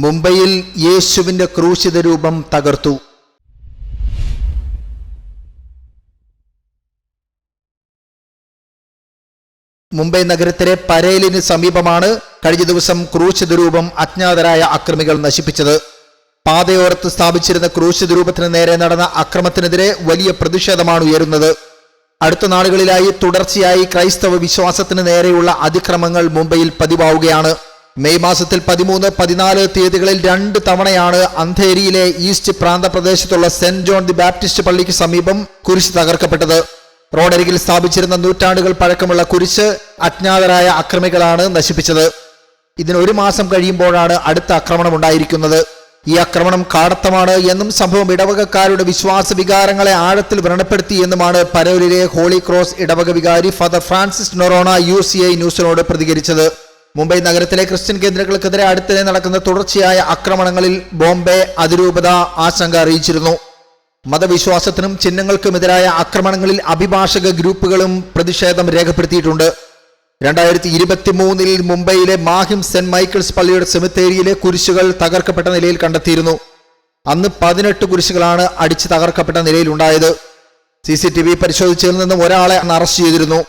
മുംബൈയിൽ യേശുവിന്റെ ക്രൂശിത രൂപം തകർത്തു. മുംബൈ നഗരത്തിലെ പരേലിന് സമീപമാണ് കഴിഞ്ഞ ദിവസം ക്രൂശിത രൂപം അജ്ഞാതരായ അക്രമികൾ നശിപ്പിച്ചത്. പാതയോരത്ത് സ്ഥാപിച്ചിരുന്ന ക്രൂശിത രൂപത്തിന് നേരെ നടന്ന അക്രമത്തിനെതിരെ വലിയ പ്രതിഷേധമാണ് ഉയരുന്നത്. അടുത്ത നാളുകളിലായി തുടർച്ചയായി ക്രൈസ്തവ വിശ്വാസത്തിന് നേരെയുള്ള അതിക്രമങ്ങൾ മുംബൈയിൽ പതിവാവുകയാണ്. മെയ് മാസത്തിൽ 13, 14 തീയതികളിൽ 2 തവണയാണ് അന്ധേരിയിലെ ഈസ്റ്റ് പ്രാന്തപ്രദേശത്തുള്ള സെന്റ് ജോൺ ദി ബാപ്റ്റിസ്റ്റ് പള്ളിക്ക് സമീപം കുരിശ് തകർക്കപ്പെട്ടത്. റോഡരികിൽ സ്ഥാപിച്ചിരുന്ന നൂറ്റാണ്ടുകൾ പഴക്കമുള്ള കുരിശ് അജ്ഞാതരായ അക്രമികളാണ് നശിപ്പിച്ചത്. ഇതിന് 1 മാസം കഴിയുമ്പോഴാണ് അടുത്ത ആക്രമണം ഉണ്ടായിരിക്കുന്നത്. ഈ ആക്രമണം കാടത്തമാണ് എന്നും സംഭവം ഇടവകക്കാരുടെ വിശ്വാസ വികാരങ്ങളെ ആഴത്തിൽ വ്രണപ്പെടുത്തി എന്നുമാണ് പരേലിലെ ഹോളി ക്രോസ് ഇടവക വികാരി ഫാദർ ഫ്രാൻസിസ് നൊറോണ UCI ന്യൂസിനോട് പ്രതികരിച്ചത്. മുംബൈ നഗരത്തിലെ ക്രിസ്ത്യൻ കേന്ദ്രങ്ങൾക്കെതിരെ അടുത്തിടെ നടക്കുന്ന തുടർച്ചയായ ആക്രമണങ്ങളിൽ ബോംബെ അതിരൂപത ആശങ്ക അറിയിച്ചിരുന്നു. മതവിശ്വാസത്തിനും ചിഹ്നങ്ങൾക്കുമെതിരായ ആക്രമണങ്ങളിൽ അഭിഭാഷക ഗ്രൂപ്പുകളും പ്രതിഷേധം രേഖപ്പെടുത്തിയിട്ടുണ്ട്. 2023 മുംബൈയിലെ മാഹിം സെന്റ് മൈക്കിൾസ് പള്ളിയുടെ സെമിത്തേരിയിലെ കുരിശുകൾ തകർക്കപ്പെട്ട നിലയിൽ കണ്ടെത്തിയിരുന്നു. അന്ന് 18 കുരിശുകളാണ് അടിച്ച് തകർക്കപ്പെട്ട നിലയിലുണ്ടായത്. CCTV പരിശോധിച്ചതിൽ നിന്നും ഒരാളെ അറസ്റ്റ് ചെയ്തിരുന്നു.